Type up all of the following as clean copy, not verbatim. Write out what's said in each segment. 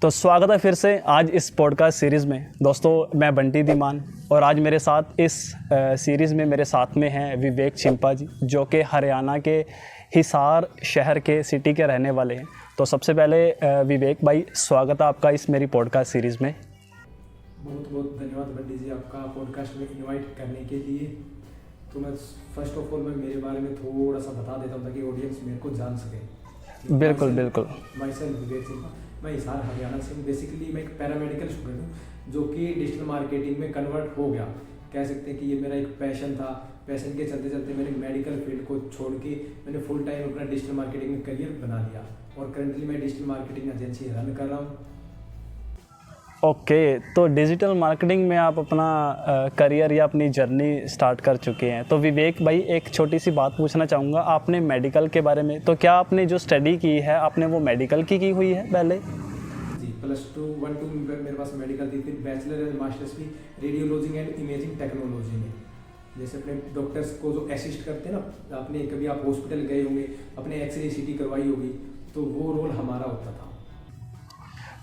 तो स्वागत है फिर से आज इस पॉडकास्ट सीरीज़ में। दोस्तों, मैं बंटी धीमान और आज मेरे साथ इस सीरीज़ में मेरे साथ में हैं विवेक चिंपा जी, जो कि हरियाणा के हिसार शहर के सिटी के रहने वाले हैं। तो सबसे पहले विवेक भाई, स्वागत है आपका इस मेरी पॉडकास्ट सीरीज़ में। बहुत बहुत धन्यवाद बंटी जी, आपका पॉडकास्ट में इनवाइट करने के लिए। तो मैं फर्स्ट ऑफ ऑल मैं मेरे बारे में थोड़ा सा बता देता हूँ ताकि ऑडियंस मेरे को जान सके। बिल्कुल बिल्कुल। माई सेल्फ विवेक चिंपा, मैं हिसार हरियाणा से हूँ। बेसिकली मैं एक पैरामेडिकल स्टूडेंट हूँ जो कि डिजिटल मार्केटिंग में कन्वर्ट हो गया। कह सकते हैं कि ये मेरा एक पैशन था। पैशन के चलते चलते मैंने मेडिकल फील्ड को छोड़ के मैंने फुल टाइम अपना डिजिटल मार्केटिंग में करियर बना लिया और करंटली मैं डिजिटल मार्केटिंग एजेंसी रन कर रहा हूँ। ओके, तो डिजिटल मार्केटिंग में आप अपना करियर या अपनी जर्नी स्टार्ट कर चुके हैं। तो विवेक भाई, एक छोटी सी बात पूछना चाहूँगा आपने मेडिकल के बारे में। तो क्या आपने जो स्टडी की है आपने वो मेडिकल की हुई है पहले? जी, +2 1 2 मेरे पास मेडिकल थी, फिर बैचलर एंड मास्टर्स भी रेडियोलॉजी एंड इमेजिंग टेक्नोलॉजी में। जैसे अपने डॉक्टर्स को जो असिस्ट करते हैं ना, आपने कभी आप हॉस्पिटल गए होंगे, अपने एक्सरे सीटी करवाई होगी, तो वो रोल हमारा होता था।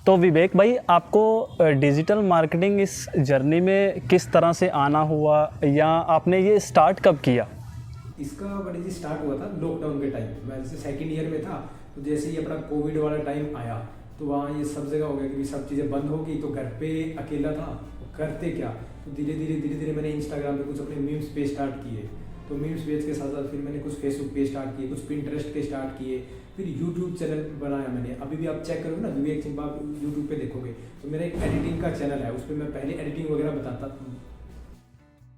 तो विवेक भाई, आपको डिजिटल मार्केटिंग इस जर्नी में किस तरह से आना हुआ या आपने ये स्टार्ट कब किया? इसका बड़ी जी स्टार्ट हुआ था लॉकडाउन के टाइम। मैं जैसे सेकेंड ईयर में था, तो जैसे ही अपना कोविड वाला टाइम आया तो वहाँ ये सब जगह हो गया कि सब चीज़ें बंद हो गई। तो घर पे अकेला था, करते क्या, तो धीरे धीरे मैंने इंस्टाग्राम पे कुछ अपने मीम्स पेज स्टार्ट किए। तो मीम्स पेज के साथ साथ फिर मैंने कुछ फेसबुक पेज स्टार्ट किए, कुछ पिंटरेस्ट के स्टार्ट किए, फिर यूट्यूब चैनल बनाया मैंने। अभी भी आप चेक करोगे ना विवेक चिंपा, यूट्यूब पे देखोगे तो मेरा एक एडिटिंग का चैनल है। उस पर मैं पहले एडिटिंग वगैरह बताता,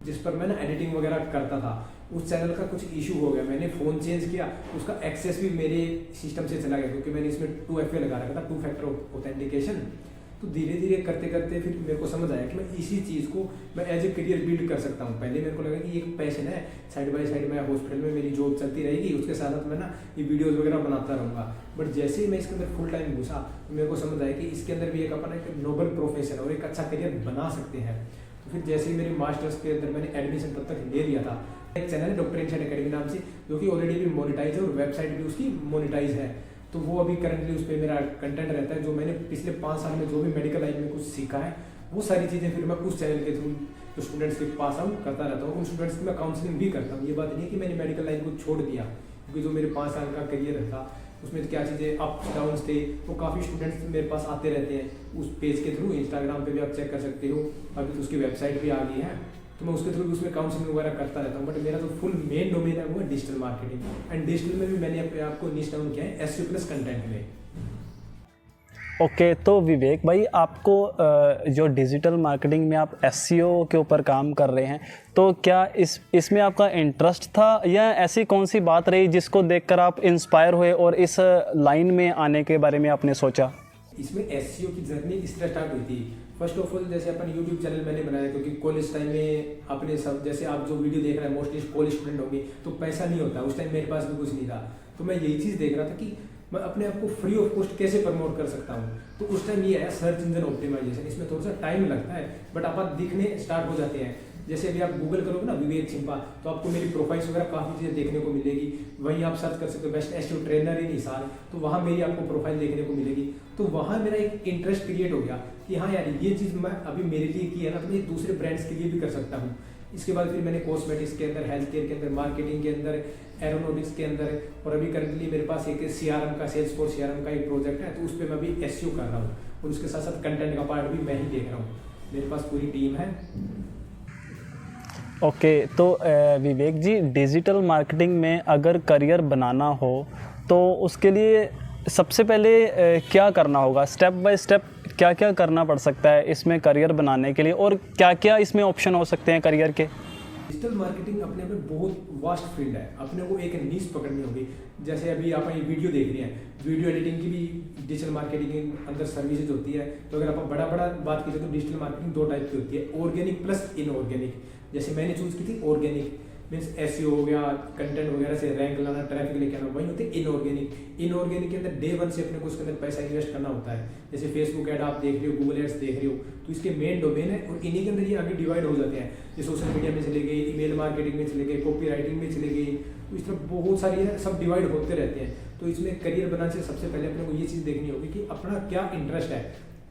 जिस पर मैं ना एडिटिंग वगैरह करता था। उस चैनल का कुछ इशू हो गया, मैंने फ़ोन चेंज किया, उसका एक्सेस भी मेरे सिस्टम से चला गया क्योंकि मैंने इसमें 2FA लगा रखा था, 2 फैक्टर ऑथेंटिकेशन। तो धीरे धीरे करते करते फिर मेरे को समझ आया कि मैं इसी चीज़ को मैं एज ए करियर बिल्ड कर सकता हूँ। पहले मेरे को लगा कि एक पैशन है, साइड बाय साइड में हॉस्पिटल में मेरी जॉब चलती रहेगी, उसके साथ साथ मैं ना ये वीडियोज़ वगैरह बनाता रहूँगा। बट जैसे ही मैं इसके अंदर फुल टाइम घुसा तो मेरे को समझ आया कि इसके अंदर भी एक अपना एक नोबल प्रोफेशन और एक अच्छा करियर बना सकते हैं। तो फिर जैसे ही मेरे मास्टर्स के अंदर मैंने एडमिशन तब तक ले लिया था। एक चैनल है डॉक्टर इनसाइड एकेडमी नाम से, जो कि ऑलरेडी भी मोनेटाइज है और वेबसाइट भी उसकी मोनेटाइज है। तो वो अभी करंटली उस पर मेरा कंटेंट रहता है। जो मैंने पिछले 5 साल में जो भी मेडिकल लाइन में कुछ सीखा है, वो सारी चीज़ें फिर मैं उस चैनल के थ्रू जो स्टूडेंट्स के पास आऊँ करता रहता हूँ। उन स्टूडेंट्स की मैं काउंसलिंग भी करता हूँ। ये बात नहीं है कि मैंने मेडिकल लाइन को छोड़ दिया, क्योंकि जो मेरे 5 साल का करियर था उसमें क्या चीज़ें अप्स डाउन्स थे, वो काफ़ी स्टूडेंट्स मेरे पास आते रहते हैं उस पेज के थ्रू। इंस्टाग्राम पे भी आप चेक कर सकते हो, अभी तो उसकी वेबसाइट भी आ गई है। तो मैं उसके थ्रू उसमें काउंसलिंग वगैरह करता रहता हूँ। बट मेरा जो फुल मेन डोमेन है वो है डिजिटल मार्केटिंग। एंड डिजिटल में भी मैंने अपने आप को निश डाउन किया है SEO प्लस कंटेंट में। ओके, तो विवेक भाई, आपको जो डिजिटल मार्केटिंग में आप SEO के ऊपर काम कर रहे हैं, तो क्या इसमें आपका इंटरेस्ट था या ऐसी कौन सी बात रही जिसको देखकर आप इंस्पायर हुए और इस लाइन में आने के बारे में आपने सोचा? इसमें SEO की जर्नी इस तरह स्टार्ट हुई थी। फर्स्ट ऑफ ऑल, जैसे अपन यूट्यूब चैनल मैंने बनाया क्योंकि कॉलेज टाइम में अपने सब, जैसे आप जो वीडियो देख रहे हैं मोस्टली कॉलेज स्टूडेंट होंगे, तो पैसा नहीं होता। उस टाइम मेरे पास भी कुछ नहीं था, तो मैं यही चीज़ देख रहा था कि मैं अपने आप को फ्री ऑफ कॉस्ट कैसे प्रमोट कर सकता हूँ। तो उस टाइम ये है सर्च इंजन ऑप्टिमाइजेशन। इसमें थोड़ा सा टाइम लगता है बट आप दिखने स्टार्ट हो जाते हैं। जैसे अभी आप गूगल करोगे ना विवेक चिंपा, तो आपको मेरी प्रोफाइल्स वगैरह काफ़ी चीज़ें देखने को मिलेगी। वहीं आप सर्च कर सकते हो best SEO trainer in Hisar, तो वहाँ मेरी आपको प्रोफाइल देखने को मिलेगी। तो वहाँ मेरा एक इंटरेस्ट क्रिएट हो गया कि हाँ यार, ये चीज़ मैं अभी मेरे लिए की है ना, तो मैं दूसरे ब्रांड्स के लिए भी कर सकता हूँ। इसके बाद फिर मैंने कॉस्मेटिक्स के अंदर, हेल्थ केयर के अंदर, मार्केटिंग के अंदर, एरोनॉटिक्स के अंदर, और अभी करंटली मेरे पास एक CRM का, सेल्सफोर्स CRM का एक प्रोजेक्ट है, तो उस पर मैं अभी SEO कर रहा हूँ और उसके साथ साथ कंटेंट का पार्ट भी मैं ही देख रहा हूँ। मेरे पास पूरी टीम है। ओके, तो विवेक जी, डिजिटल मार्केटिंग में अगर करियर बनाना हो तो उसके लिए सबसे पहले क्या करना होगा? स्टेप बाय स्टेप क्या क्या करना पड़ सकता है इसमें करियर बनाने के लिए, और क्या क्या इसमें ऑप्शन हो सकते हैं करियर के? डिजिटल मार्केटिंग अपने आप में बहुत वास्ट फील्ड है। अपने को एक नीश पकड़नी होगी। जैसे अभी आप ये वीडियो देख रहे हैं, वीडियो एडिटिंग की भी डिजिटल मार्केटिंग के अंदर सर्विसेज होती है। तो अगर आप बड़ा बात कीजिए तो डिजिटल मार्केटिंग 2 टाइप की होती है, ऑर्गेनिक प्लस इनऑर्गेनिक। जैसे मैंने चूज की थी ऑर्गेनिक, मीन्स SEO हो गया, कंटेंट वगैरह से रैंक लाना, ट्रैफिक लेके आना। वही होते हैं इनऑर्गेनिक। इनऑर्गेनिक के अंदर डे 1 से अपने को उसके अंदर पैसा इन्वेस्ट करना होता है। जैसे फेसबुक ऐड आप देख रहे हो, गूगल एड्स देख रहे हो, तो इसके मेन डोमेन है और इन्हीं के अंदर ये आगे डिवाइड हो जाते हैं। ये सोशल मीडिया में चले गए, ईमेल मार्केटिंग में चले गए, कॉपी राइटिंग में चले गए, तो इस तरह बहुत सारी है, सब डिवाइड होते रहते हैं। तो इसमें करियर बनाने से सबसे पहले अपने को ये चीज़ देखनी होगी कि अपना क्या इंटरेस्ट है,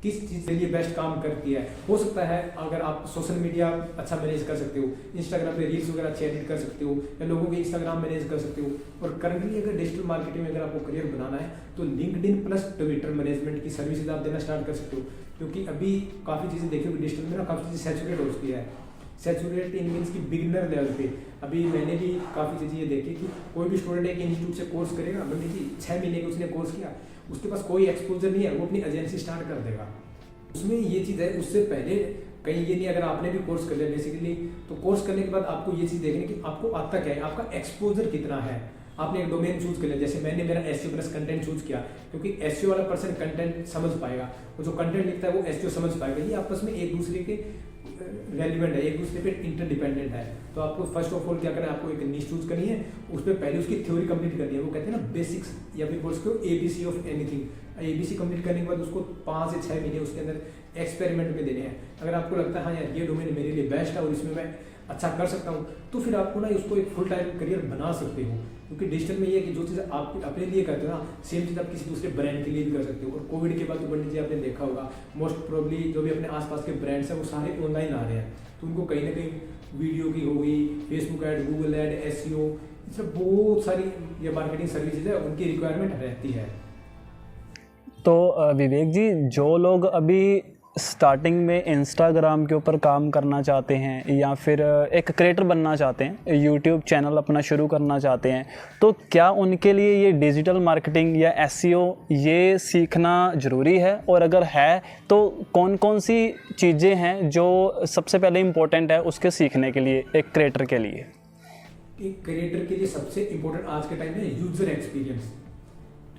किस चीज़ के लिए बेस्ट काम करती है। हो सकता है अगर आप सोशल मीडिया अच्छा मैनेज कर सकते हो, इंस्टाग्राम पे रील्स वगैरह अच्छे एडिट कर सकते हो, या लोगों के इंस्टाग्राम मैनेज कर सकते हो। और करंटली अगर डिजिटल मार्केटिंग में अगर आपको करियर बनाना है तो लिंक्डइन प्लस ट्विटर मैनेजमेंट की सर्विसेज आप देना स्टार्ट कर सकते हो। क्योंकि अभी काफ़ी चीज़ें देखी होगी डिजिटल में ना, काफ़ी चीज़ें सैचुरेट हो चुकी है। सैचुरेट इन मीन्स की बिगिनर लेवल पे। अभी मैंने भी काफ़ी चीज़ें ये देखी कि कोई भी स्टूडेंट एक इंस्टीट्यूट से कोर्स करेगा, मान लीजिए 6 महीने का उसने कोर्स किया, उसके पास कोई एक्सपोजर नहीं है, वो अपनी एजेंसी स्टार्ट कर देगा। उसमें ये चीज़ है, उससे पहले कहीं ये नहीं, अगर आपने भी कोर्स कर लिया बेसिकली, तो कोर्स करने के बाद आपको ये चीज़ देखनी कि आपको आता क्या है, आपका एक्सपोजर कितना है। आपने एक डोमेन चूज कर लिया, जैसे मैंने मेरा एसईओ प्लस कंटेंट चूज किया, क्योंकि एसईओ वाला पर्सन कंटेंट समझ पाएगा, वो जो कंटेंट लिखता है वो एसईओ समझ पाएगा। ये आपस में एक दूसरे के रेलिवेंट है, एक दूसरे पे इंटरडिपेंडेंट है। तो आपको फर्स्ट ऑफ ऑल क्या करना है, आपको एक नीश चूज करनी है, उस पर पहले उसकी थ्योरी कंप्लीट करनी है। वो कहते हैं ना बेसिक्स, या फिर बोल सकते हो ABC of anything. ABC complete करने के बाद उसको 5 से 6 महीने उसके अंदर एक्सपेरिमेंट में देने हैं। अगर आपको लगता है हाँ यार ये डोमेन मेरे लिए बेस्ट है और इसमें मैं अच्छा कर सकता हूँ, तो फिर आपको ना उसको एक फुल टाइम करियर बना सकते हो। क्योंकि डिजिटल में ये है कि जो चीज़ आप अपने लिए करते हो ना, सेम चीज़ आप किसी दूसरे ब्रांड के लिए भी कर सकते हो। और कोविड के बाद तो पंडित जी आपने देखा होगा, मोस्ट प्रोबेबली जो भी अपने आसपास के ब्रांड्स हैं वो सारे ऑनलाइन आ रहे हैं। तो उनको कहीं ना कहीं वीडियो की हो गई, Facebook ad, Google add, SEO, इसमें बहुत सारी ये मार्केटिंग सर्विसेज है, उनकी रिक्वायरमेंट रहती है। तो विवेक जी, जो लोग अभी स्टार्टिंग में इंस्टाग्राम के ऊपर काम करना चाहते हैं या फिर एक क्रिएटर बनना चाहते हैं, यूट्यूब चैनल अपना शुरू करना चाहते हैं, तो क्या उनके लिए ये डिजिटल मार्केटिंग या एसईओ ये सीखना ज़रूरी है? और अगर है तो कौन कौन सी चीज़ें हैं जो सबसे पहले इम्पोर्टेंट है उसके सीखने के लिए एक क्रिएटर के लिए? एक क्रिएटर के लिए सबसे इम्पोर्टेंट आज के टाइम में यूजर एक्सपीरियंस।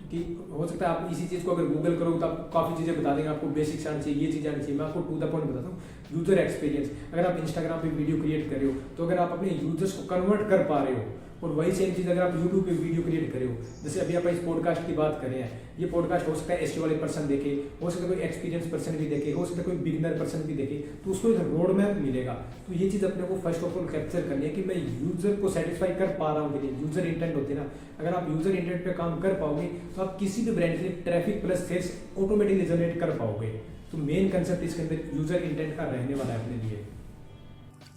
कि हो सकता है आप इसी चीज़ को अगर गूगल करो तो आप काफ़ी चीज़ें बता देंगे, आपको बेसिक्स आनी चाहिए, ये चीज़ आनी चाहिए। मैं आपको टू द पॉइंट बताता हूँ, यूजर एक्सपीरियंस। अगर आप इंस्टाग्राम पे वीडियो क्रिएट कर रहे हो, तो अगर आप अपने यूजर्स को कन्वर्ट कर पा रहे हो, और वही सेम चीज़ अगर आप यूट्यूब पे वीडियो क्रिएट कर रहे हो, जैसे अभी आप इस पॉडकास्ट की बात कर रहे हैं, ये पॉडकास्ट हो सकता है एसईओ वाले पर्सन देखे, हो सकता है कोई एक्सपीरियंस पर्सन भी देखे, हो सकता है कोई बिगिनर पर्सन भी देखे, तो उसको एक रोड मैप मिलेगा। तो ये चीज़ अपने को फर्स्ट ऑफ ऑल कैप्चर करनी है कि मैं यूजर को सेटिस्फाई कर पा रहा हूँ कि नहीं। यूजर इंटेंट होते हैं ना, अगर आप यूजर इंटेंट पे काम कर पाओगे तो आप किसी भी ब्रांड के लिए traffic plus sales automatically generate कर पाओगे। तो मेन कंसेप्ट इसके अंदर यूजर इंटेंट का रहने वाला है अपने लिए।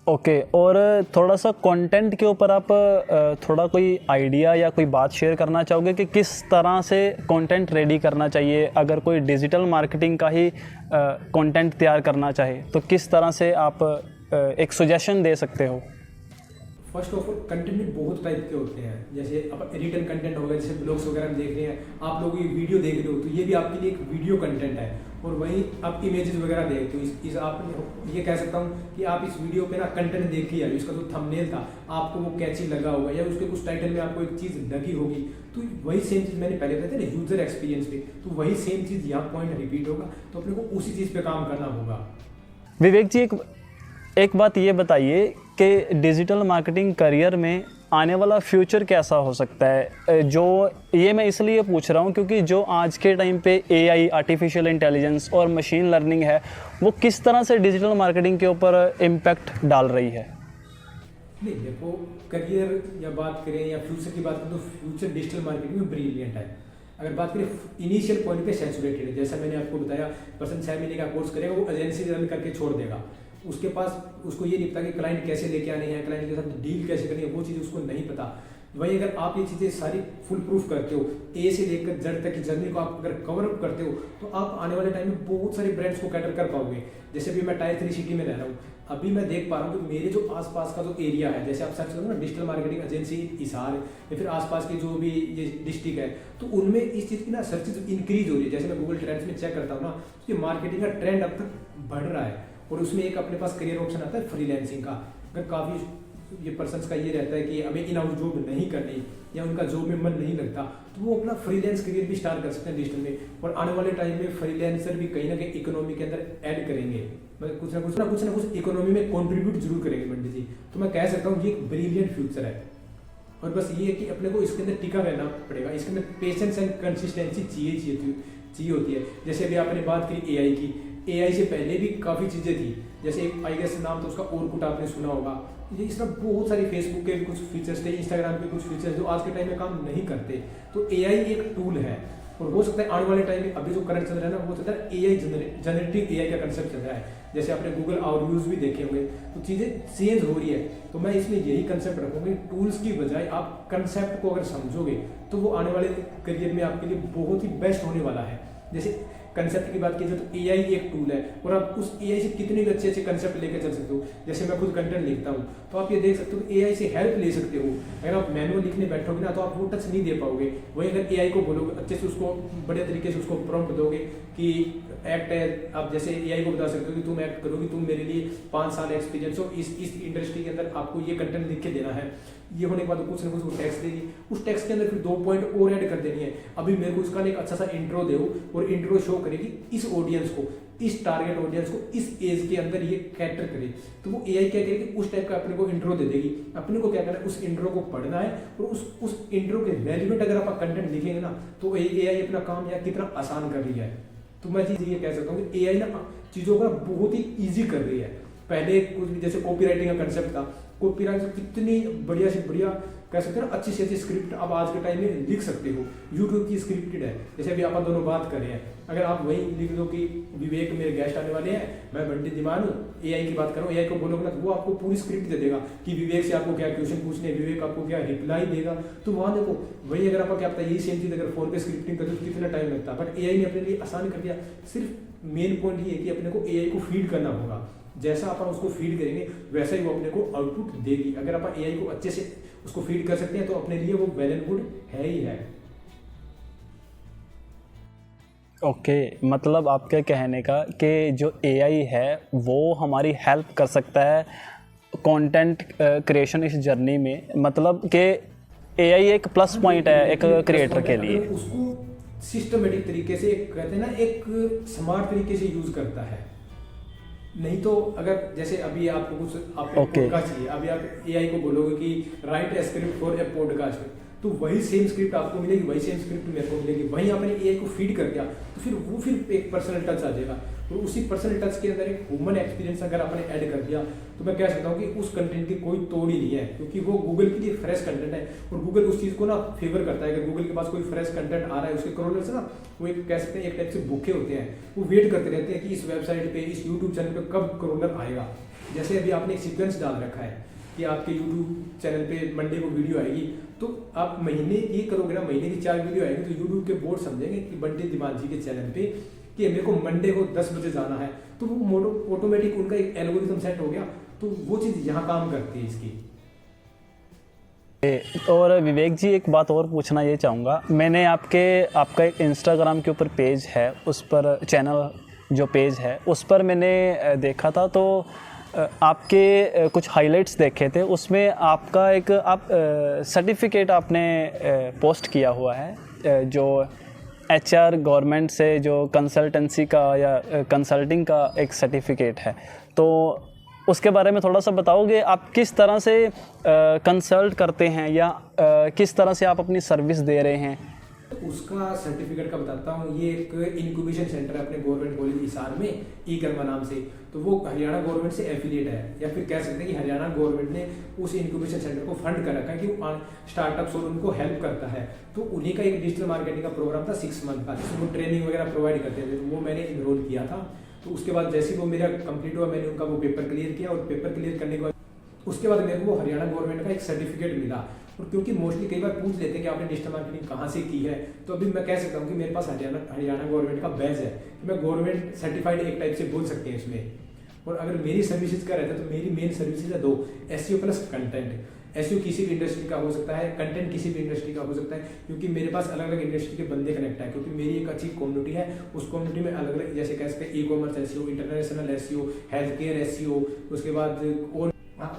ओके, और थोड़ा सा कंटेंट के ऊपर आप थोड़ा कोई आइडिया या कोई बात शेयर करना चाहोगे कि किस तरह से कंटेंट रेडी करना चाहिए? अगर कोई डिजिटल मार्केटिंग का ही कंटेंट तैयार करना चाहे तो किस तरह से आप एक सजेशन दे सकते हो? फर्स्ट ऑफ ऑल कंटेंट भी बहुत टाइप के होते हैं, जैसे अब रिटन कंटेंट हो गया, जैसे ब्लॉग्स वगैरह देख रहे हैं आप लोग, ये वीडियो देख रहे हो तो ये भी आपके लिए एक वीडियो कंटेंट है। और वहीं आप इमेजेस वगैरह देखते हो, इस आप ये कह सकता हूँ कि आप इस वीडियो पे ना कंटेंट देख के आए, इसका जो थंबनेल था आपको वो कैची लगा होगा, या उसके कुछ टाइटल में आपको एक चीज़ लगी होगी। तो वही सेम चीज़ मैंने पहले बताया था ना यूजर एक्सपीरियंस पे, तो वही सेम चीज़ यहाँ पॉइंट रिपीट होगा, तो अपने को उसी चीज़ पे काम करना होगा। विवेक जी, एक बात ये बताइए कि डिजिटल मार्केटिंग करियर में आने वाला फ्यूचर कैसा हो सकता है? जो ये मैं इसलिए पूछ रहा हूँ क्योंकि जो आज के टाइम पे एआई, आर्टिफिशियल इंटेलिजेंस और मशीन लर्निंग है, वो किस तरह से डिजिटल मार्केटिंग के ऊपर इम्पैक्ट डाल रही है? नहीं देखो, करियर या बात करें या फ्यूचर की बात करें तो फ्यूचर डिजिटल मार्केटिंग में ब्रिलियंट है। अगर बात करें इनिशियल पॉइंट पे सैचुरेटेड है, जैसा मैंने आपको बताया, पर्सन 6 महीने का कोर्स करेगा, वो एजेंसी रन करके छोड़ देगा। उसके पास उसको ये नहीं पता कि क्लाइंट कैसे लेके आने हैं, क्लाइंट के साथ डील कैसे करनी है, वो चीज़ उसको नहीं पता। वहीं अगर आप ये चीज़ें सारी फुल प्रूफ करते हो, ए से लेकर जेड तक की जर्नी को आप अगर कवर अप करते हो, तो आप आने वाले टाइम में बहुत सारे ब्रांड्स को कैटर कर पाओगे। जैसे अभी मैं टायर 3 सिटी में रह रहा हूँ, अभी मैं देख पा रहा हूँ कि मेरे जो आसपास का जो एरिया है, जैसे आप सर्च करो ना डिजिटल मार्केटिंग एजेंसी हिसार या फिर आसपास के जो भी ये डिस्ट्रिक्ट है, तो उनमें इस चीज़ की ना सर्चेज इंक्रीज हो रही है। जैसे मैं गूगल ट्रेंड्स में चेक करता हूँ ना, तो ये मार्केटिंग का ट्रेंड अब तक बढ़ रहा है। और उसमें एक अपने पास करियर ऑप्शन आता है फ्रीलांसिंग का। अगर काफ़ी ये पर्सन्स का ये रहता है कि हमें इन हाउस जॉब नहीं करनी या उनका जॉब में मन नहीं लगता, तो वो अपना फ्रीलांस करियर भी स्टार्ट कर सकते हैं डिजिटल में। और आने वाले टाइम में फ्रीलांसर भी कहीं ना कहीं इकोनॉमी के अंदर ऐड करेंगे, मतलब कुछ ना कुछ इकोनॉमी में कॉन्ट्रीब्यूट जरूर करेंगे पंडित जी। तो मैं कह सकता हूँ ये एक ब्रिलियंट फ्यूचर है। और बस ये है कि अपने को इसके अंदर टिका रहना पड़ेगा, इसके अंदर पेशेंस एंड कंसिस्टेंसी चाहिए होती है। जैसे अभी आपने बात की एआई की, एआई से पहले भी काफ़ी चीज़ें थी, जैसे एक आई गेस नाम तो उसका ओरकुट आपने सुना होगा। ये इस तरह बहुत सारी फेसबुक के कुछ फीचर्स थे, इंस्टाग्राम के कुछ फीचर्स जो आज के टाइम में काम नहीं करते। तो एआई एक टूल है और हो सकता है आने वाले टाइम में अभी जो करंट चल रहा है ना वो चल रहा है एआई जनरेटिव एआई का कंसेप्ट चल रहा है। जैसे आपने गूगल आउटव्यूज भी देखे होंगे, तो चीज़ें चेंज हो रही है। तो मैं इसमें यही कंसेप्ट रखूँगी, टूल्स की बजाय आप कंसेप्ट को अगर समझोगे तो वो आने वाले करियर में आपके लिए बहुत ही बेस्ट होने वाला है। जैसे कंसेप्ट की बात की जाए तो एआई एक टूल है और आप उस एआई से कितने भी अच्छे अच्छे कंसेप्ट लेकर चल सकते हो। जैसे मैं खुद कंटेंट लिखता हूँ तो आप ये देख सकते हो कि एआई से हेल्प ले सकते हो। अगर आप मैनुअल लिखने बैठोगे ना तो आप वो टच नहीं दे पाओगे। वहीं अगर एआई को बोलोगे अच्छे से, उसको बड़े तरीके से उसको प्रॉम्प्ट दोगे कि एक्ट है, आप जैसे एआई को बता सकते हो कि तुम एक्ट करोगी, तुम मेरे लिए 5 साल एक्सपीरियंस हो, इस इंडस्ट्री के अंदर आपको ये कंटेंट लिख के देना है। ये होने के बाद कुछ ना कुछ वो टेक्स्ट देगी, उस टेक्स्ट के अंदर फिर 2 पॉइंट और ऐड कर देनी है। अभी मेरे को उसका एक अच्छा सा इंट्रो दो और इंट्रो शो करेगी इस ऑडियंस को, इस टारगेट ऑडियंस को, इस एज के अंदर ये कैटर करे। तो वो एआई क्या करेगी, उस टाइप का अपने को इंट्रो दे देगी। अपने को क्या करना है, उस इंट्रो को पढ़ना है और उस इंट्रो के रेलिवेंट अगर आप कंटेंट लिखेंगे ना तो एआई अपना काम या कितना आसान कर रही है। तो मैं चीज़ ये कह सकता हूँ कि एआई ना चीज़ों का बहुत ही ईजी कर रही है। पहले कुछ भी जैसे कॉपी राइटिंग का कंसेप्ट था, कॉपी राइटिंग कितनी बढ़िया से बढ़िया कह सकते हैं ना, अच्छी से अच्छी स्क्रिप्ट आप आज के टाइम में लिख सकते हो। यूट्यूब की स्क्रिप्टेड है, जैसे अभी आप दोनों बात कर रहे हैं, अगर आप वही लिख दो कि विवेक मेरे गेस्ट आने वाले हैं, मैं बंटी दीवान हूँ, एआई की बात करो, एआई को बोलोगे ना तो वो आपको पूरी स्क्रिप्ट दे देगा कि विवेक से आपको क्या क्वेश्चन पूछने, विवेक आपको क्या रिप्लाई देगा। तो वहाँ देखो, वही अगर आपको क्या पता है यही सेम चीज़ अगर फोन पे स्क्रिप्टिंग करते तो कितना टाइम लगता, बट एआई ने अपने लिए आसान कर दिया। सिर्फ मेन पॉइंट ये है कि अपने को एआई को फीड करना होगा। जैसा अपन उसको फीड करेंगे वैसा ही वो अपने को आउटपुट देगी। अगर अपन एआई को अच्छे से उसको फीड कर सकते हैं तो अपने लिए वो वेल एंड गुड है ही है। ओके, मतलब आपके कहने का कि जो एआई है वो हमारी हेल्प कर सकता है कंटेंट क्रिएशन इस जर्नी में, मतलब कि एआई एक प्लस पॉइंट है एक क्रिएटर के लिए। उसको सिस्टमेटिक तरीके से, कहते हैं ना, एक स्मार्ट तरीके से यूज करता है। नहीं तो अगर जैसे अभी आपको कुछ आपको पॉडकास्ट चाहिए, अभी आप एआई को बोलोगे कि right A script for a podcast, तो वही सेम स्क्रिप्ट आपको मिलेगी, वही सेम स्क्रिप्ट मेरे को मिलेगी। वहीं आपने एआई को फीड कर दिया तो फिर एक पर्सनल टच आ जाएगा। तो उसी पर्सनल टच के अंदर एक ह्यूमन एक्सपीरियंस अगर आपने ऐड कर दिया तो मैं कह सकता हूँ कि उस कंटेंट की कोई तोड़ ही नहीं है, क्योंकि वो गूगल के लिए फ्रेश कंटेंट है और गूगल उस चीज़ को ना फेवर करता है। अगर गूगल के पास कोई फ्रेश कंटेंट आ रहा है, उसके क्रॉलर्स ना वो एक कह सकते हैं एक टाइप से भूखे होते हैं, वो वेट करते रहते हैं कि इस वेबसाइट पे, इस यूट्यूब चैनल पे कब क्रॉलर आएगा। जैसे अभी आपने एक सीक्वेंस डाल रखा है कि आपके यूट्यूब चैनल पे मंडे को वीडियो आएगी, तो आप महीने ये करोगे ना, महीने की 4 वीडियो आएगी तो यूट्यूब के बोर्ड समझेंगे कि बंटी दीवान जी के चैनल पे कि मेरे को मंडे को 10 बजे जाना है, तो वो ऑटोमेटिक उनका एक एल्गोरिथम सेट हो गया। तो वो चीज़ यहाँ काम करती है इसकी। और विवेक जी, एक बात और पूछना ये चाहूँगा, मैंने आपका एक इंस्टाग्राम के ऊपर पेज है, उस पर चैनल जो पेज है उस पर मैंने देखा था, तो आपके कुछ हाइलाइट्स देखे थे, उसमें आपका एक सर्टिफिकेट आपने पोस्ट किया हुआ है जो एचआर गवर्नमेंट से जो कंसल्टेंसी का या कंसल्टिंग का एक सर्टिफिकेट है। तो उसके बारे में थोड़ा सा बताओगे, आप किस तरह से कंसल्ट करते हैं या किस तरह से आप अपनी सर्विस दे रहे हैं? उसका सर्टिफिकेट का बताता हूँ। ये एक इंक्यूबेशन सेंटर है अपने गवर्नमेंट कॉलेज हिसार में, ई कर्मा नाम से। तो वो हरियाणा गवर्नमेंट से एफिलिएट है, या फिर कह सकते हैं कि हरियाणा गवर्नमेंट ने उस इंक्यूबेशन सेंटर को फंड कर रखा है कि वो स्टार्टअप्स और उनको हेल्प करता है। तो उन्हीं का एक डिजिटल मार्केटिंग का प्रोग्राम था 6 मंथ का, जिसमें वो ट्रेनिंग वगैरह प्रोवाइड करते थे। तो वो मैंने इनरोल किया था। तो उसके बाद जैसे ही वो मेरा कंप्लीट हुआ, मैंने उनका वो पेपर क्लियर किया और पेपर क्लियर करने के बाद उसके बाद मेरे को हरियाणा गवर्नमेंट का एक सर्टिफिकेट मिला। और क्योंकि मोस्टली कई बार पूछ लेते हैं कि आपने डिजिटल मार्केटिंग कहाँ से की है, तो अभी मैं कह सकता हूँ कि मेरे पास हरियाणा गवर्नमेंट का बैच है, कि मैं गवर्नमेंट सर्टिफाइड एक टाइप से बोल सकते हैं इसमें। और अगर मेरी सर्विसेज का रहता है तो मेरी मेन सर्विसेज है 2, एसईओ प्लस कंटेंट। एसईओ किसी भी इंडस्ट्री का हो सकता है, कंटेंट किसी भी इंडस्ट्री का हो सकता है, क्योंकि मेरे पास अलग अलग इंडस्ट्री के बंदे कनेक्ट है। क्योंकि मेरी एक अच्छी कम्युनिटी है, उस कम्युनिटी में अलग अलग, जैसे कह सकते हैं e commerce SEO, international SEO, health care SEO, उसके बाद और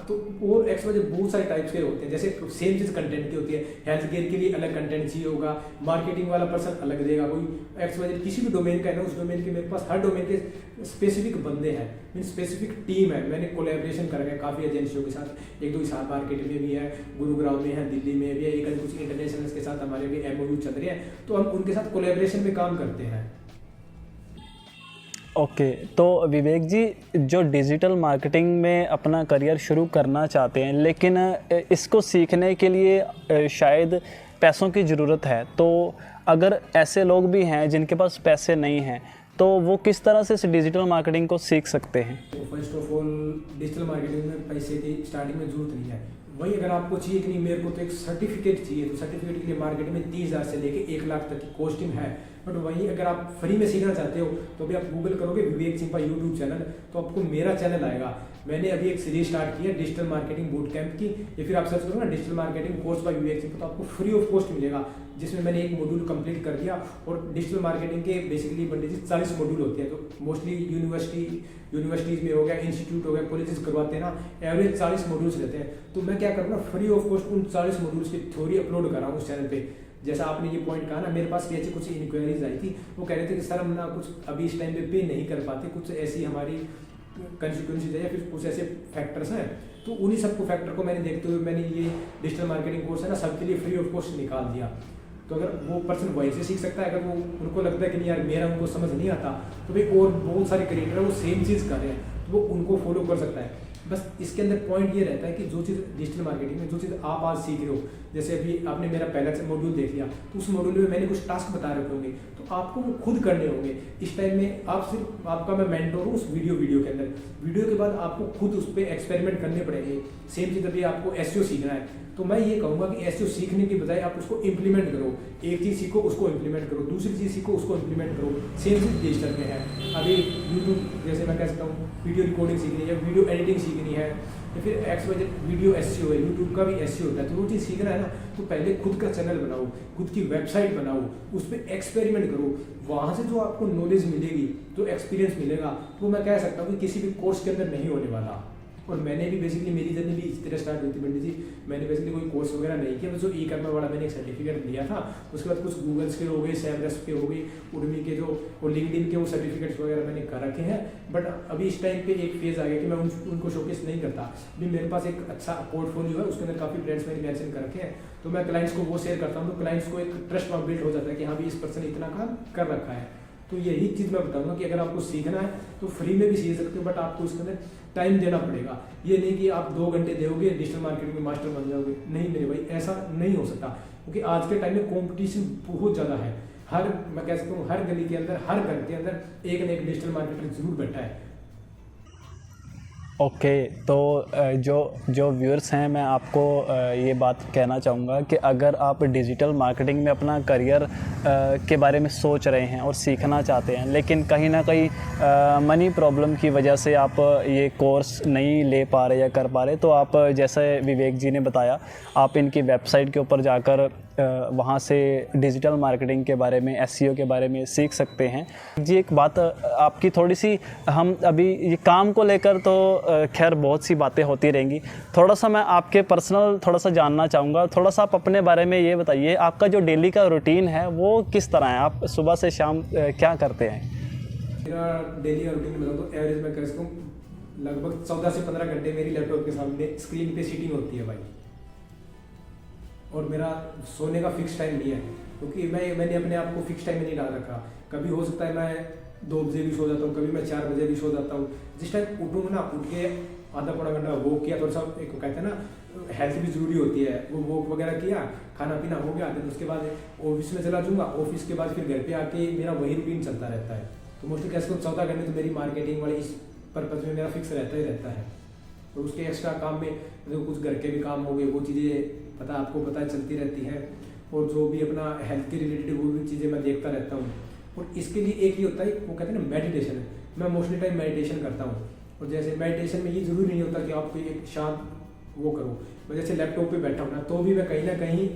तो और एक्स वजह बहुत सारे टाइप्स के होते हैं। जैसे सेम चीज़ कंटेंट की होती है, हेल्थ केयर के लिए अलग कंटेंट चाहिए होगा, मार्केटिंग वाला पर्सन अलग देगा, कोई एक्स वजह किसी भी डोमेन का है ना, उस डोमेन के मेरे पास हर डोमेन के स्पेसिफिक बंदे हैं, मीन स्पेसिफिक टीम है। मैंने कोलैबोरेशन कर रखा है काफ़ी एजेंसियों के साथ, 1-2 हिसार मार्केट में भी है, गुरुग्राम में है, दिल्ली में भी है, एक कुछ इंटरनेशनल के साथ हमारे भी MOU चल रहे हैं, तो हम उनके साथ कोलैबोरेशन में काम करते हैं। ओके, तो विवेक जी, जो डिजिटल मार्केटिंग में अपना करियर शुरू करना चाहते हैं लेकिन इसको सीखने के लिए शायद पैसों की ज़रूरत है, तो अगर ऐसे लोग भी हैं जिनके पास पैसे नहीं हैं तो वो किस तरह से इस डिजिटल मार्केटिंग को सीख सकते हैं? First of all digital marketing में पैसे की स्टार्टिंग में जरूरत नहीं है। वही अगर आपको चाहिए कि नहीं मेरे को तो एक सर्टिफिकेट चाहिए, तो सर्टिफिकेट के लिए मार्केट में 30,000 से लेके 1 लाख तक की कॉस्टिंग है। बट वहीं अगर आप फ्री में सीखना चाहते हो तो अभी आप गूगल करोगे विवेक चिंपा यूट्यूब चैनल, तो आपको मेरा चैनल आएगा। मैंने अभी एक सीरीज स्टार्ट की है डिजिटल मार्केटिंग बूट कैंप की, या फिर आप सर्च करो ना डिजिटल मार्केटिंग कोर्स बाय विवेक चिंपा, तो आपको फ्री ऑफ कॉस्ट मिलेगा, जिसमें मैंने एक मॉड्यूल कंप्लीट कर दिया। और डिजिटल मार्केटिंग के बेसिकली बंदे 40 मॉड्यूल होते हैं, तो मोस्टली यूनिवर्सिटीज़ में हो गया, इंस्टीट्यूट हो गया, कॉलेजेस करवाते हैं ना, एवरेज 40 मॉड्यूल्स रहते हैं। तो मैं क्या करूँगा, फ्री ऑफ कॉस्ट उन 40 मॉड्यूल्स की थ्योरी अपलोड कर रहा हूँ उस चैनल पे। जैसा आपने ये पॉइंट कहा ना, मेरे पास कैसे कुछ इंक्वायरीज आई थी, वो कह रहे थे कि सर हम ना कुछ अभी इस टाइम पे नहीं कर पाते, कुछ ऐसी हमारी कंसिक्वेंसीज है या फिर कुछ ऐसे फैक्टर्स हैं। तो उन्हीं सबको फैक्टर को मैंने देखते हुए मैंने ये डिजिटल मार्केटिंग कोर्स है ना सबके लिए फ्री ऑफ कॉस्ट निकाल दिया। तो अगर वो पर्सन वहीं से सीख सकता है, अगर वो उनको लगता है कि नहीं यार मेरा उनको समझ नहीं आता, तो भाई और बहुत सारे क्रिएटर है वो सेम चीज़ कर रहे हैं, तो वो उनको फॉलो कर सकता है। बस इसके अंदर पॉइंट ये रहता है कि जो चीज़ डिजिटल मार्केटिंग में जो चीज़ आप आज सीख रहे हो, जैसे अभी आपने मेरा पहला मॉड्यूल देख लिया, तो उस मॉड्यूल में मैंने कुछ टास्क बता रखे होंगे, तो आपको वो खुद करने होंगे। इस टाइम में आप सिर्फ आपका मैं मेंटोर हूँ उस वीडियो के अंदर। वीडियो के बाद आपको खुद उस पर एक्सपेरिमेंट करने पड़ेंगे। सेम चीज़ अभी आपको एसईओ सीखना है, तो मैं ये कहूँगा कि एसईओ सीखने की बजाय आप उसको इम्प्लीमेंट करो। एक चीज़ सीखो उसको इम्प्लीमेंट करो, दूसरी चीज़ सीखो उसको इम्प्लीमेंट करो। सेम चीज़ डिजिटल में है। अभी यूट्यूब जैसे मैं कह सकता हूँ वीडियो रिकॉर्डिंग सीखनी है, वीडियो एडिटिंग सीखनी है, या फिर XYZ वीडियो एसईओ है, यूट्यूब का भी एसईओ होता है। तो वो चीज़ सीखना है ना, तो पहले खुद का चैनल बनाओ, खुद की वेबसाइट बनाओ, उस पर एक्सपेरिमेंट करो। वहाँ से जो आपको नॉलेज मिलेगी, जो एक्सपीरियंस मिलेगा, वो मैं कह सकता हूँ कि किसी भी कोर्स के अंदर नहीं होने वाला। और मैंने भी बेसिकली मेरी जर्नी भी इस तरह स्टार्ट हुई थी बंटी जी। मैंने बेसिकली कोई कोर्स वगैरह नहीं किया, बस जो ई-कर्मा वाला मैंने एक सर्टिफिकेट लिया था। उसके बाद कुछ गूगल्स के हो गए, सैमरस के हो गए, उडमी के जो और लिंक्डइन के वो सर्टिफिकेट्स वगैरह मैंने कर रखे हैं। बट अभी इस टाइम पे एक फेज़ आ गया कि मैं उनको शोकेस नहीं करता। अभी मेरे पास एक अच्छा पोर्टफोलियो है, उसके अंदर काफ़ी ब्रांड्स मैंने मेंशन कर रखे हैं, तो मैं क्लाइंट्स को वो शेयर करता हूँ। तो क्लाइंट्स को एक ट्रस्ट वहाँ बिल्ड हो जाता है कि हाँ भी इस पर्सन इतना काम कर रखा है। तो यही चीज़ मैं बताऊंगा कि अगर आपको सीखना है तो फ्री में भी सीख सकते हो, बट आपको इसके अंदर टाइम देना पड़ेगा। ये नहीं कि आप 2 घंटे दोगे डिजिटल मार्केटिंग में मास्टर बन जाओगे, नहीं मेरे भाई, ऐसा नहीं हो सकता। क्योंकि आज के टाइम में कंपटीशन बहुत ज़्यादा है। मैं कह सकता हूँ हर गली के अंदर, हर घर के अंदर एक न एक डिजिटल मार्केटर जरूर बैठा है। ओके, तो जो व्यूअर्स हैं, मैं आपको ये बात कहना चाहूँगा कि अगर आप डिजिटल मार्केटिंग में अपना करियर के बारे में सोच रहे हैं और सीखना चाहते हैं, लेकिन कहीं ना कहीं मनी प्रॉब्लम की वजह से आप ये कोर्स नहीं ले पा रहे या कर पा रहे, तो आप जैसे विवेक जी ने बताया, आप इनकी वेबसाइट के ऊपर जाकर वहाँ से डिजिटल मार्केटिंग के बारे में, एसईओ के बारे में सीख सकते हैं। जी, एक बात आपकी थोड़ी सी, हम अभी ये काम को लेकर तो खैर बहुत सी बातें होती रहेंगी, थोड़ा सा मैं आपके पर्सनल थोड़ा सा जानना चाहूँगा। थोड़ा सा आप अपने बारे में ये बताइए, आपका जो डेली का रूटीन है वो किस तरह है? आप सुबह से शाम क्या करते हैं? मेरा डेली का रूटीन बताऊँ तो एवरेज मैं कह सकता हूँ लगभग 14 से 15 घंटे मेरी लैपटॉप के सामने स्क्रीन पे सीटिंग होती है भाई। और मेरा सोने का फिक्स टाइम नहीं है, क्योंकि मैंने अपने आप को फिक्स टाइम में नहीं डाल रखा। कभी हो सकता है मैं 2 बजे भी सो जाता हूँ, कभी मैं 4 बजे भी सो जाता हूँ। जिस टाइम उठूँगा ना, उठ के आधा पौना घंटा वॉक किया, थोड़ा सा एक कहते हैं ना हेल्थ भी जरूरी होती है, वो वॉक वगैरह किया, खाना पीना हो गया, तो उसके बाद ऑफिस में चला जाऊँगा। ऑफिस के बाद फिर घर पे आके मेरा वही रूटीन चलता रहता है। तो मोस्टली कैसे 14 घंटे तो मेरी मार्केटिंग वाली इस पर्पज़ में मेरा फिक्स रहता ही रहता है। तो उसके एक्स्ट्रा काम में जो कुछ घर के भी काम हो गए, वो चीज़ें आपको पता चलती रहती है। और जो भी अपना हेल्थ के रिलेटेड वो भी चीज़ें मैं देखता रहता हूँ। और इसके लिए एक ही होता है, वो कहते हैं ना मेडिटेशन। मैं मोस्टली टाइम मेडिटेशन करता हूँ। और जैसे मेडिटेशन में ये जरूरी नहीं होता कि आप एक शांत वो करो। मैं जैसे लैपटॉप पे बैठा हूँ ना, तो भी मैं कहीं ना कहीं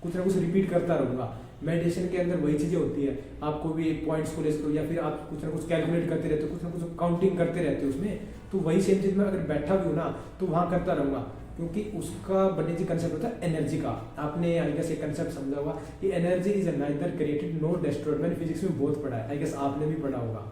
कुछ ना कुछ रिपीट करता रहूँगा। मेडिटेशन के अंदर वही चीज़ें होती है, आपको भी पॉइंट्स को लेते हो या फिर आप कुछ ना कुछ कैलकुलेट करते रहते हो, कुछ ना कुछ काउंटिंग करते रहते हो उसमें। तो वही सेम चीज़ मैं अगर बैठा भी हूँ ना, तो वहाँ करता रहूँगा, क्योंकि उसका बड़े जी कंसेप्ट होता है एनर्जी का। आपने आई गेस एक कंसेप्ट समझा होगा कि energy is neither created nor destroyed. मैंने फिजिक्स में बहुत पढ़ा है, आई गेस आपने भी पढ़ा होगा।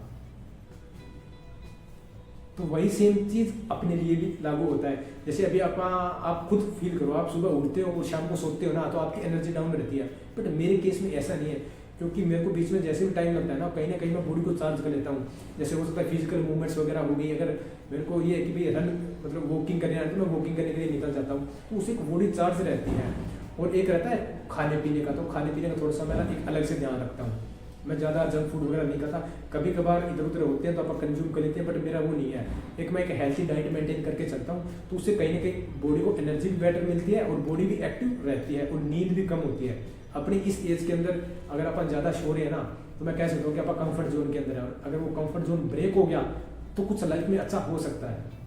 तो वही सेम चीज़ अपने लिए भी लागू होता है। जैसे अभी आप खुद फील करो, आप सुबह उठते हो और शाम को सोते हो ना, तो आपकी एनर्जी डाउन रहती है। बट मेरे केस में ऐसा नहीं है। क्योंकि मेरे को बीच में जैसे भी टाइम लगता है ना, कहीं ना कहीं मैं बॉडी को चार्ज कर लेता हूँ। जैसे हो सकता है फिजिकल मूवमेंट्स वगैरह हो गई, अगर मेरे को ये है कि भाई रन मतलब वॉकिंग करने आए तो मैं वॉकिंग करने के लिए निकल जाता हूँ, तो उससे बॉडी चार्ज रहती है। और एक रहता है खाने पीने का, तो खाने पीने का थोड़ा सा मैं ना एक अलग से ध्यान रखता हूँ। मैं ज़्यादा जंक फूड वगैरह नहीं खाता, कभी कभार इधर उधर होते हैं तो आप कंज्यूम कर लेते हैं, बट मेरा वो नहीं है। मैं एक हेल्थी डाइट मेंटेन करके चलता हूँ, तो उससे कहीं ना कहीं बॉडी को एनर्जी भी बेटर मिलती है और बॉडी भी एक्टिव रहती है और नींद भी कम होती है। अपनी इस एज के अंदर अगर आप ज़्यादा शोर है ना, तो मैं कह सकता हूँ कि आप कंफर्ट जोन के अंदर है, और अगर वो कंफर्ट जोन ब्रेक हो गया तो कुछ लाइफ में अच्छा हो सकता है।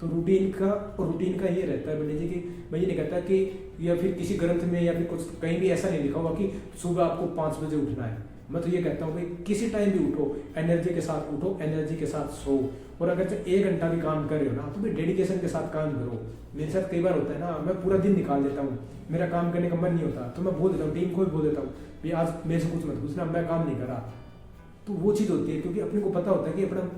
तो रूटीन का ये रहता है बंटी जी कि मैं ये नहीं कहता कि या फिर किसी ग्रंथ में या फिर कुछ कहीं भी ऐसा नहीं लिखा हुआ कि सुबह आपको 5 बजे उठना है। मैं तो ये कहता हूँ कि किसी टाइम भी उठो, एनर्जी के साथ उठो, एनर्जी के साथ सो। और अगर जो 1 घंटा भी काम कर रहे हो ना, तो भी डेडिकेशन के साथ काम करो। मेरे साथ कई बार होता है ना, मैं पूरा दिन निकाल देता हूँ, मेरा काम करने का मन नहीं होता, तो मैं बोल देता हूँ, टीम को भी बोल देता हूँ भाई आज मेरे से कुछ मत पूछना, मैं काम नहीं करा। तो वो चीज़ होती है, क्योंकि अपने को पता होता है कि अपना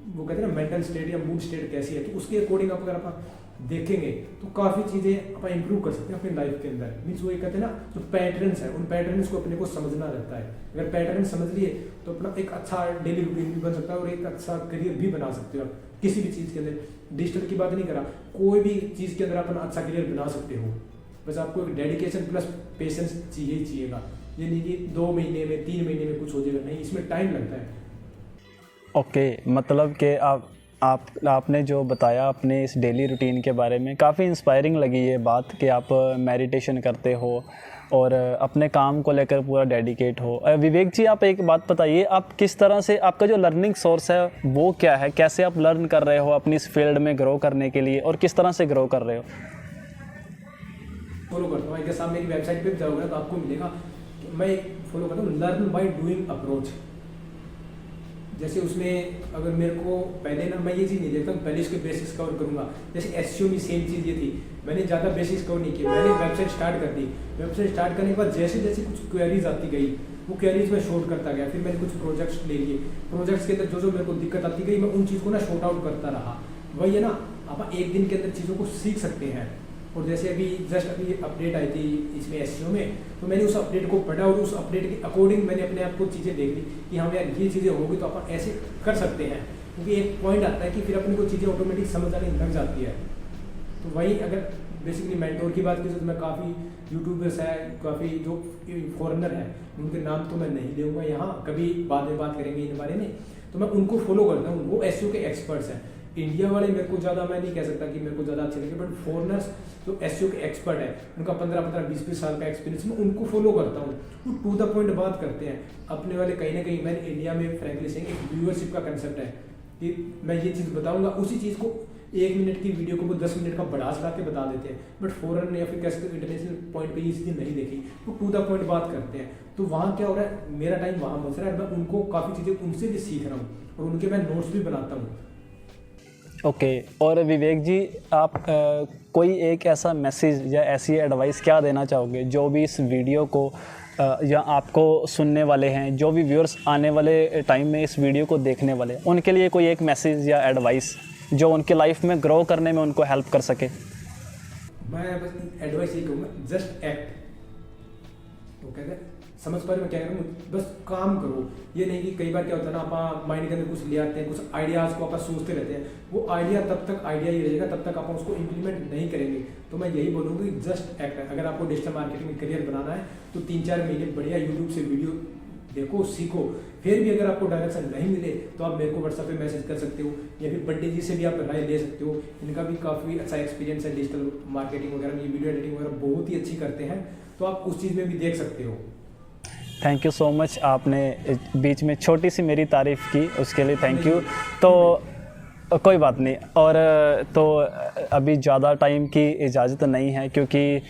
वो कहते हैं ना मेंटल स्टेट या मूड स्टेट कैसी है, तो उसके अकॉर्डिंग अगर आप देखेंगे तो काफ़ी चीज़ें आप इंप्रूव कर सकते हैं अपनी लाइफ के अंदर। मीन्स वो ये कहते हैं ना, जो पैटर्न्स है उन पैटर्न्स को अपने को समझना रहता है। अगर पैटर्न समझ लिए तो अपना एक अच्छा डेली रूटीन भी बन सकता है और एक अच्छा करियर भी बना सकते हो आप किसी भी चीज़ के अंदर। डिजिटल की बात नहीं करा, कोई भी चीज़ के अंदर अपना अच्छा करियर बना सकते हो, बस आपको एक डेडिकेशन प्लस पेशेंस चाहिए ही चाहिएगा। ये नहीं कि 2 महीने में 3 महीने में कुछ हो जाएगा, नहीं, इसमें टाइम लगता है। ओके, मतलब कि आपने जो बताया अपने इस डेली रूटीन के बारे में, काफ़ी इंस्पायरिंग लगी ये बात कि आप मेडिटेशन करते हो और अपने काम को लेकर पूरा डेडिकेट हो। विवेक जी, आप एक बात बताइए, आप किस तरह से, आपका जो लर्निंग सोर्स है वो क्या है? कैसे आप लर्न कर रहे हो अपनी इस फील्ड में ग्रो करने के लिए, और किस तरह से ग्रो कर रहे हो? फॉलो करता हूँ, साथ मेरी वेबसाइट पे जाओगे तो आपको मिलेगा, मैं फॉलो करता हूँ लर्न बाय डूइंग अप्रोच। जैसे उसमें अगर मेरे को पहले ना, मैं ये चीज़ नहीं देखता पहले इसके बेसिक्स कवर करूँगा। जैसे एसईओ में सेम चीज़ ये थी, मैंने ज़्यादा बेसिक्स कवर नहीं किया, मैंने वेबसाइट स्टार्ट कर दी। वेबसाइट स्टार्ट करने के बाद जैसे जैसे कुछ क्वेरीज आती गई, वो क्वेरीज में शॉर्ट करता गया। फिर मैंने कुछ प्रोजेक्ट्स ले लिए, प्रोजेक्ट्स के अंदर जो मेरे को दिक्कत आती गई, मैं उन चीज़ को ना शॉर्ट आउट करता रहा। वही है ना, आप एक दिन के अंदर चीज़ों को सीख सकते हैं। और जैसे अभी अपडेट आई थी इसमें एसईओ में, तो मैंने उस अपडेट को पढ़ा और उस अपडेट के अकॉर्डिंग मैंने अपने आप को चीज़ें देख ली कि हाँ यार ये चीज़ें होगी तो अपन ऐसे कर सकते हैं। क्योंकि एक पॉइंट आता है कि फिर अपने को चीज़ें ऑटोमेटिक समझ आने लग जाती है। तो वही अगर बेसिकली मेंटोर की बात की तो मैं काफ़ी यूट्यूबर्स है, काफ़ी जो फॉरेनर है, उनके नाम तो मैं नहीं लूँगा यहाँ, कभी बाद में बात करेंगे इन बारे में। तो मैं उनको फॉलो करता हूँ, वो एसईओ के एक्सपर्ट्स हैं। इंडिया वाले मेरे को ज़्यादा, मैं नहीं कह सकता कि मेरे को ज़्यादा अच्छे लगे, बट फॉरेनर्स जो एसईओ के एक्सपर्ट है, उनका 15-15, 20-20 साल का एक्सपीरियंस, मैं उनको फॉलो करता हूँ। वो टू द पॉइंट बात करते हैं। अपने वाले कहीं ना कहीं, मैंने इंडिया में फ्रैंकली सेइंग एक व्यूअरशिप का कंसेप्ट है कि मैं ये चीज़ बताऊँगा, उसी चीज़ को 1 मिनट की वीडियो को वो 10 मिनट का बढ़ा चढ़ा के बता देते हैं। बट फॉरेन या फिर कैसे इंटरनेशनल पॉइंट पे ये चीज़ें नहीं देखी, वो टू द पॉइंट बात करते हैं। तो वहाँ क्या हो रहा है, मेरा टाइम वहाँ बच रहा है, मैं उनको काफ़ी चीज़ें उनसे भी सीख रहा हूँ और उनके मैं नोट्स भी बनाता हूँ। ओके, और विवेक जी, आप कोई एक ऐसा मैसेज या ऐसी एडवाइस क्या देना चाहोगे जो भी इस वीडियो को या आपको सुनने वाले हैं, जो भी व्यूअर्स आने वाले टाइम में इस वीडियो को देखने वाले हैं, उनके लिए कोई एक मैसेज या एडवाइस जो उनके लाइफ में ग्रो करने में उनको हेल्प कर सके? मैं बस एडवाइस ये कहूँगा, जस्ट एक्ट। तो कहते हैं समझ पा रहे मैं क्या करूँ, बस काम करो। ये नहीं कि कई बार क्या होता है ना, आप माइंड के अंदर कुछ ले आते हैं, कुछ आइडियाज़ को आप सोचते रहते हैं, वो आइडिया तब तक आइडिया ही रहेगा, तब तक आप उसको इम्प्लीमेंट नहीं करेंगे। तो मैं यही बोलूँगा कि जस्ट एक्ट। अगर आपको डिजिटल मार्केटिंग में करियर बनाना है तो 3-4 महीने बढ़िया यूट्यूब से वीडियो देखो, सीखो। फिर भी अगर आपको डायरेक्शन नहीं मिले तो आप मेरे को व्हाट्सएप पे मैसेज कर सकते हो, या फिर बंटी जी से भी आप राय ले सकते हो। इनका भी काफ़ी अच्छा एक्सपीरियंस है डिजिटल मार्केटिंग वगैरह में, वीडियो एडिटिंग वगैरह बहुत ही अच्छी करते हैं, तो आप उस चीज़ में भी देख सकते हो। थैंक यू सो मच, आपने बीच में छोटी सी मेरी तारीफ़ की, उसके लिए थैंक यू। तो कोई बात नहीं। और तो अभी ज़्यादा टाइम की इजाज़त नहीं है, क्योंकि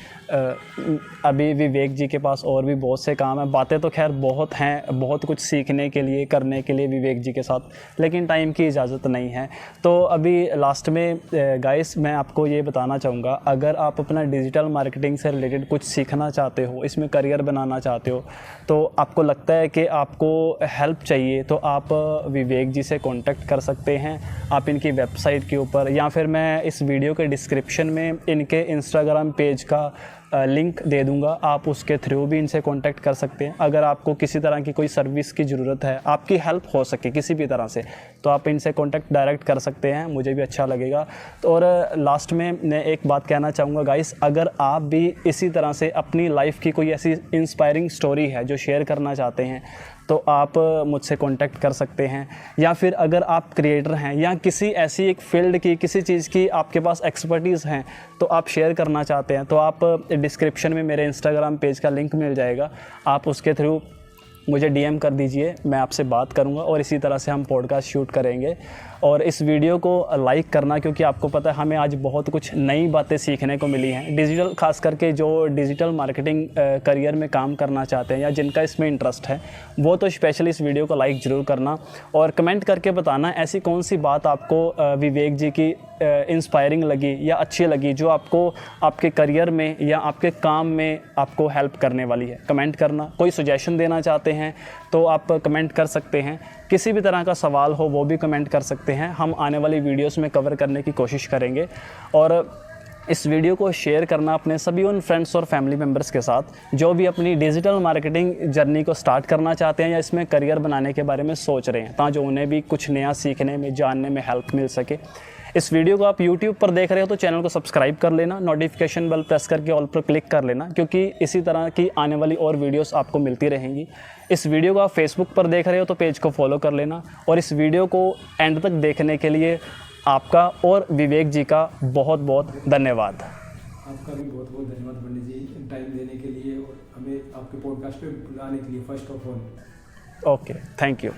अभी विवेक जी के पास और भी बहुत से काम हैं। बातें तो खैर बहुत हैं, बहुत कुछ सीखने के लिए, करने के लिए विवेक जी के साथ, लेकिन टाइम की इजाज़त नहीं है। तो अभी लास्ट में गाइस मैं आपको ये बताना चाहूँगा, अगर आप अपना डिजिटल मार्केटिंग से रिलेटेड कुछ सीखना चाहते हो, इसमें करियर बनाना चाहते हो, तो आपको लगता है कि आपको हेल्प चाहिए, तो आप विवेक जी से कॉन्टैक्ट कर सकते हैं। आप इनकी वेबसाइट के ऊपर, या फिर मैं इस वीडियो के डिस्क्रिप्शन में इनके इंस्टाग्राम पेज का लिंक दे दूंगा, आप उसके थ्रू भी इनसे कांटेक्ट कर सकते हैं। अगर आपको किसी तरह की कोई सर्विस की ज़रूरत है, आपकी हेल्प हो सके किसी भी तरह से, तो आप इनसे कांटेक्ट डायरेक्ट कर सकते हैं, मुझे भी अच्छा लगेगा। तो और लास्ट में मैं एक बात कहना चाहूँगा गाइस, अगर आप भी इसी तरह से अपनी लाइफ की कोई ऐसी इंस्पायरिंग स्टोरी है जो शेयर करना चाहते हैं, तो आप मुझसे कांटेक्ट कर सकते हैं। या फिर अगर आप क्रिएटर हैं या किसी ऐसी एक फील्ड की किसी चीज़ की आपके पास एक्सपर्टीज़ हैं, तो आप शेयर करना चाहते हैं, तो आप डिस्क्रिप्शन में मेरे इंस्टाग्राम पेज का लिंक मिल जाएगा, आप उसके थ्रू मुझे डीएम कर दीजिए, मैं आपसे बात करूंगा और इसी तरह से हम पॉडकास्ट शूट करेंगे। और इस वीडियो को लाइक करना, क्योंकि आपको पता है हमें आज बहुत कुछ नई बातें सीखने को मिली हैं। डिजिटल, खास करके जो डिजिटल मार्केटिंग करियर में काम करना चाहते हैं या जिनका इसमें इंटरेस्ट है, वो तो स्पेशली इस वीडियो को लाइक ज़रूर करना और कमेंट करके बताना ऐसी कौन सी बात आपको विवेक जी की इंस्पायरिंग लगी या अच्छी लगी, जो आपको आपके करियर में या आपके काम में आपको हेल्प करने वाली है। कमेंट करना। कोई सजेशन देना चाहते हैं तो आप कमेंट कर सकते हैं। किसी भी तरह का सवाल हो वो भी कमेंट कर सकते हैं, हम आने वाली वीडियोस में कवर करने की कोशिश करेंगे। और इस वीडियो को शेयर करना अपने सभी उन फ्रेंड्स और फैमिली मेम्बर्स के साथ जो भी अपनी डिजिटल मार्केटिंग जर्नी को स्टार्ट करना चाहते हैं या इसमें करियर बनाने के बारे में सोच रहे हैं, ताकि उन्हें भी कुछ नया सीखने में, जानने में हेल्प मिल सके। इस वीडियो को आप YouTube पर देख रहे हो तो चैनल को सब्सक्राइब कर लेना, नोटिफिकेशन बेल प्रेस करके ऑल पर क्लिक कर लेना, क्योंकि इसी तरह की आने वाली और वीडियोस आपको मिलती रहेंगी। इस वीडियो को आप फेसबुक पर देख रहे हो तो पेज को फॉलो कर लेना। और इस वीडियो को एंड तक देखने के लिए आपका और विवेक जी का बहुत बहुत धन्यवाद। आपका भी बहुत बहुत धन्यवाद पंडित जी, टाइम देने के लिए और हमें आपके पॉडकास्ट पे बुलाने के लिए first of all. Okay, thank you.